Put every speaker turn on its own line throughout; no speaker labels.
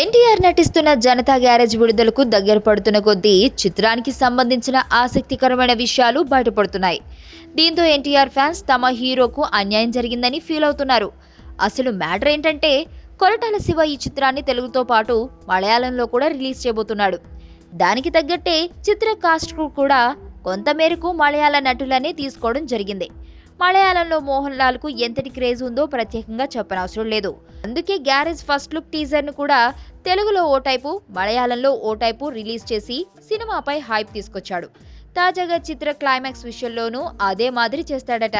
ఎన్టీఆర్ నటిస్తున్న జనతా గ్యారేజ్ విడుదలకు దగ్గర పడుతున్న కొద్దీ చిత్రానికి సంబంధించిన ఆసక్తికరమైన విషయాలు బయటపడుతున్నాయి. దీంతో ఎన్టీఆర్ ఫ్యాన్స్ తమ హీరోకు అన్యాయం జరిగిందని ఫీల్ అవుతున్నారు. అసలు మ్యాటర్ ఏంటంటే, కొరటాల శివ ఈ చిత్రాన్ని తెలుగుతో పాటు మలయాళంలో కూడా రిలీజ్ చేయబోతున్నాడు. దానికి తగ్గట్టే చిత్ర కాస్ట్ కు కూడా కొంతమేరకు మలయాళ నటులనే తీసుకోవడం జరిగింది. మలయాళంలో మోహన్ లాల్ కు ఎంతటి క్రేజ్ ఉందో ప్రత్యేకంగా చెప్పనవసరం లేదు. అందుకే గ్యారేజ్ ఫస్ట్ లుక్ టీజర్ ను కూడా తెలుగులో ఓ టైపు, మలయాళంలో ఓ టైపు రిలీజ్ చేసి సినిమాపై హైప్ తీసుకొచ్చాడు. తాజాగా చిత్ర క్లైమాక్స్ విషయంలోనూ అదే మాదిరి చేస్తాడట.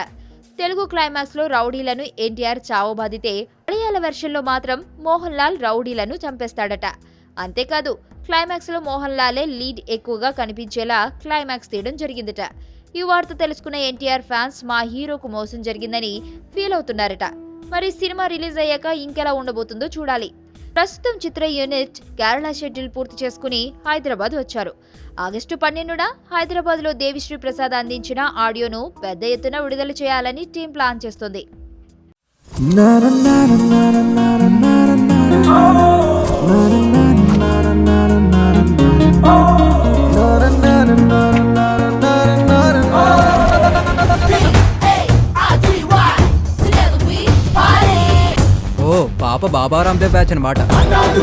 తెలుగు క్లైమాక్స్ లో రౌడీలను ఎన్టీఆర్ చావబాదితే, మలయాళ వెర్షన్ లో మాత్రం మోహన్ లాల్ రౌడీలను చంపేస్తాడట. అంతేకాదు, క్లైమాక్స్ లో మోహన్ లాలే లీడ్ ఎక్కువగా కనిపించేలా క్లైమాక్స్ తీయడం జరిగిందట. ఈ వార్త తెలుసుకున్న ఎన్టీఆర్ ఫ్యాన్స్ మా హీరోకు మోసం జరిగిందని ఫీల్ అవుతున్నారట. మరి సినిమా రిలీజ్ అయ్యాక ఇంకెలా ఉండబోతుందో చూడాలి. ప్రస్తుతం చిత్ర యూనిట్ కేరళ షెడ్యూల్ పూర్తి చేసుకుని హైదరాబాద్ వచ్చారు. ఆగస్టు 12న హైదరాబాద్ లో దేవిశ్రీ ప్రసాద్ అందించిన ఆడియోను పెద్ద ఎత్తున విడుదల చేయాలని టీం ప్లాన్ చేస్తోంది.
పాప బాబా రామ్దేవ్ బ్యాచ్ అనమాట.
అన్నాడు